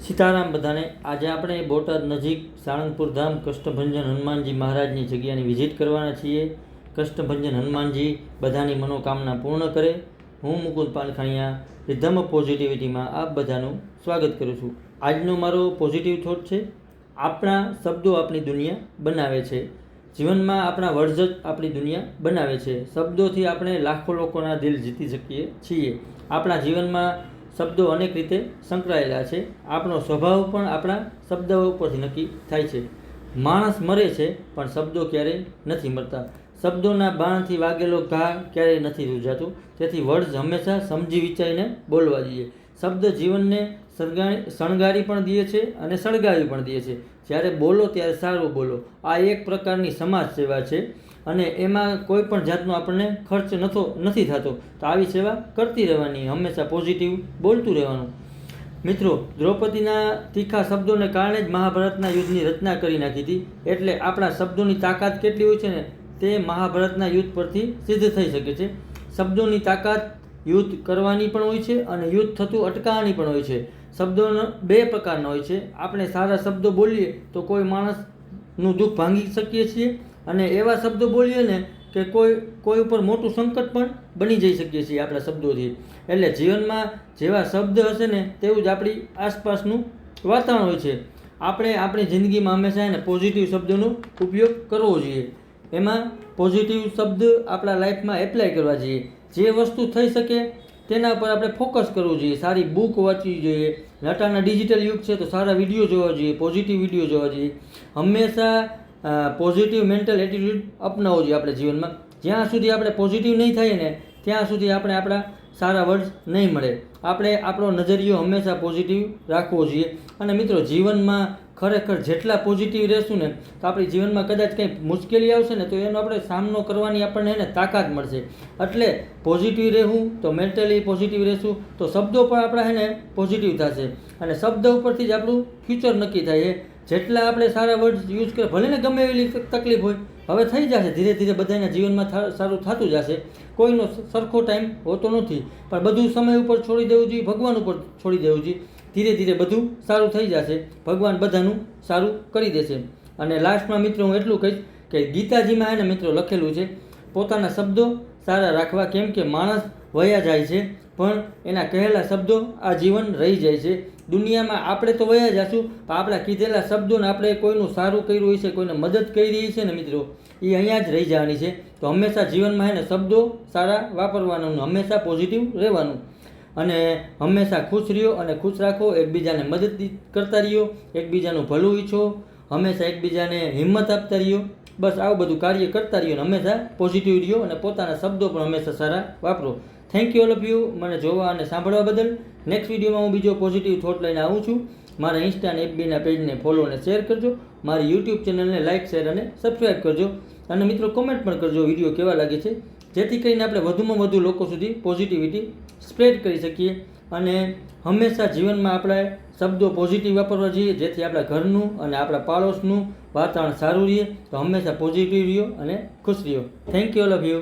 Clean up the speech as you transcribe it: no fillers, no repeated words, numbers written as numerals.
સીતારામ બધાને। આજે આપણે બોટાદ નજીક સાળંગપુર ધામ કષ્ટભંજન હનુમાનજી મહારાજની જગ્યાની વિઝિટ કરવાના છીએ। કષ્ટભંજન હનુમાનજી બધાની મનોકામના પૂર્ણ કરે। હું મુકુંદ પાલખાણીયા રિધમ ઓફ પોઝિટિવિટીમાં આપ બધાનું સ્વાગત કરું છું। આજનો મારો પોઝિટિવ થોટ છે, આપણા શબ્દો આપણી દુનિયા બનાવે છે। જીવનમાં આપણા વર્ડ્સ જ આપણી દુનિયા બનાવે છે। શબ્દોથી આપણે લાખો લોકોના દિલ જીતી શકીએ છીએ। આપણા જીવનમાં શબ્દો અનેક રીતે સંકળાયેલા છે। આપણો સ્વભાવ પણ આપણા શબ્દો ઉપરથી નક્કી થાય છે। માણસ મરે છે પણ શબ્દો ક્યારેય નથી મરતા। શબ્દોના બાણથી વાગેલો ઘા ક્યારેય નથી રૂજાતું। તેથી વર્ડ્સ હંમેશા સમજી વિચારીને બોલવા જોઈએ। શબ્દ જીવનને શણગારી પણ દે છે અને સળગાવી પણ દે છે। જ્યારે બોલો ત્યારે સારું બોલો। આ એક પ્રકારની સમાજ સેવા છે અને એમાં કોઈ પણ જાતનો આપણને ખર્ચ નથી થતો। તો આવી સેવા કરતી રહેવાની, હંમેશા પોઝિટિવ બોલતું રહેવાનું। મિત્રો, દ્રૌપદીના તીખા શબ્દોને કારણે જ મહાભારતના યુદ્ધની રચના કરી નાખી હતી। એટલે આપણા શબ્દોની તાકાત કેટલી હોય છે ને તે મહાભારતના યુદ્ધ પરથી સિદ્ધ થઈ શકે છે। શબ્દોની તાકાત યુદ્ધ કરવાની પણ હોય છે અને યુદ્ધ થતું અટકાવવાની પણ હોય છે। શબ્દોનો બે પ્રકારના હોય છે। આપણે સારા શબ્દો બોલીએ તો કોઈ માણસનું દુઃખ ભાંગી શકીએ છીએ અને એવા શબ્દો બોલીએ ને કે કોઈ ઉપર મોટું સંકટ પણ બની જઈ શકીએ છીએ આપણા શબ્દોથી। એટલે જીવનમાં જેવા શબ્દ હશે ને તેવું જ આપણી આસપાસનું વાતાવરણ હોય છે। આપણે આપણી જિંદગીમાં હંમેશા એને પોઝિટિવ શબ્દોનો ઉપયોગ કરવો જોઈએ। એમાં પોઝિટિવ શબ્દ આપણા લાઈફમાં એપ્લાય કરવા જોઈએ। જે વસ્તુ થઈ શકે તેના પર આપણે ફોકસ કરવું જોઈએ। સારી બુક વાંચવી જોઈએ। નટાના ડિજિટલ યુગ છે તો સારા વિડીયો જોવા જોઈએ, પોઝિટિવ વિડીયો જોવા જોઈએ। હંમેશા પોઝિટિવ મેન્ટલ એટીટ્યૂડ અપનાવવો જોઈએ આપણે જીવનમાં। જ્યાં સુધી આપણે પોઝિટિવ નહીં થાય ને ત્યાં સુધી આપણે આપણા સારા વર્ડ્સ નહીં મળે। આપણે આપણો નજરિયો હંમેશા પોઝિટિવ રાખવો જોઈએ। અને મિત્રો, જીવનમાં ખરેખર જેટલા પોઝિટિવ રહેશું ને તો આપણી જીવનમાં કદાચ કંઈ મુશ્કેલી આવશે ને તો એનો આપણે સામનો કરવાની આપણને એને તાકાત મળશે। એટલે પોઝિટિવ રહેવું તો મેન્ટલી પોઝિટિવ રહેશું તો શબ્દો પણ આપણા એને પોઝિટિવ થશે અને શબ્દ ઉપરથી જ આપણું ફ્યુચર નક્કી થાય છે। જેટલા આપણે સારા વર્ડ્સ યુઝ કરીએ, ભલે ને ગમે એવી તકલીફ હોય, હવે થઈ જશે ધીરે ધીરે બધાના જીવનમાં સારું થતું જશે। કોઈનો સરખો ટાઈમ હોતો નથી પણ બધું સમય ઉપર છોડી દેવું જોઈએ, ભગવાન ઉપર છોડી દેવું જોઈએ। ધીરે ધીરે બધું સારું થઈ જશે, ભગવાન બધાનું સારું કરી દેશે। અને લાસ્ટમાં મિત્રો હું એટલું કહીશ કે ગીતાજીમાં એને મિત્રો લખેલું છે પોતાના શબ્દો સારા રાખવા, કેમ કે માણસ વયા જાય છે પણ એના કહેલા શબ્દો આ જીવન રહી જાય છે। દુનિયામાં આપણે તો વયા જશું પણ આપણા કીધેલા શબ્દોને આપણે કોઈનું સારું કર્યું હોય છે, કોઈને મદદ કરી છે ને મિત્રો, એ અહીંયા જ રહી જવાની છે। તો હંમેશા જીવનમાં એને શબ્દો સારા વાપરવાનું, હંમેશા પોઝિટિવ રહેવાનું અને હંમેશા ખુશ રહ્યો અને ખુશ રાખો। એકબીજાને મદદ કરતા રહ્યો, એકબીજાનું ભલું ઈચ્છો, હંમેશા એકબીજાને હિંમત આપતા રહ્યો। બસ આવું બધું કાર્ય કરતા રહ્યો અને હંમેશા પોઝિટિવ રહ્યો અને પોતાના શબ્દો પણ હંમેશા સારા વાપરો। Thank you all of you મને જોવા અને સાંભળવા બદલ। નેક્સ્ટ વિડીયોમાં હું બીજો પોઝિટિવ થોટ લઈને આવું છું। મારા ઇન્સ્ટા અને એફબીના પેજને ફોલો અને શેર કરજો। મારી યુટ્યુબ ચેનલને લાઇક, શેર અને સબસ્ક્રાઈબ કરજો। અને મિત્રો, કોમેન્ટ પણ કરજો વિડીયો કેવા લાગે છે, જેથી કરીને આપણે વધુમાં વધુ લોકો સુધી પોઝિટિવિટી સ્પ્રેડ કરી શકીએ। અને હંમેશા જીવનમાં આપણે શબ્દો પોઝિટિવ વાપરવા જોઈએ, જેથી આપણા ઘરનું અને આપણા પાડોશનું વાતાવરણ સારું રહે। તો હંમેશા પોઝિટિવ રહ્યો અને ખુશ રહ્યો। Thank you all of you.